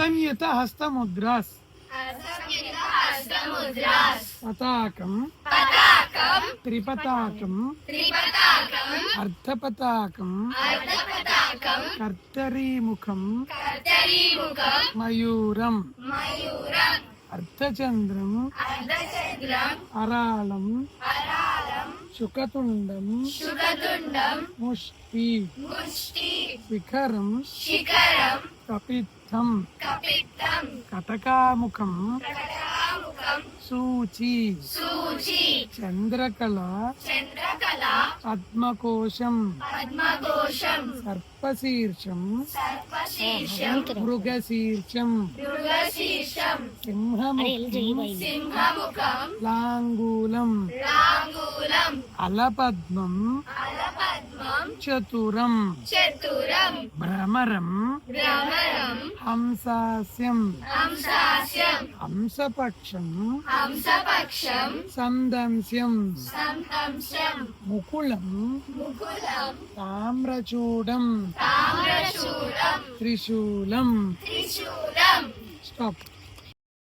అసంయుత హస్తముద్రాస్ పతాకం త్రిపతాకం అర్ధపతాకం కర్తరీముఖం మయూరం అర్ధచంద్రం అరాళం శుకతుండం ముష్టి శిఖరం కపిత్థం కటకాముఖం సూచి చంద్రకళ పద్మకోశం సర్పశీర్షం మృగశీర్షం సింహముఖం లాంగూలం అలపద్మం చతురం భ్రమరం హంసాస్యం హంసపక్షం సందంశ్యం ముకుళం తామ్రచూడం త్రిశూలం స్టాప్.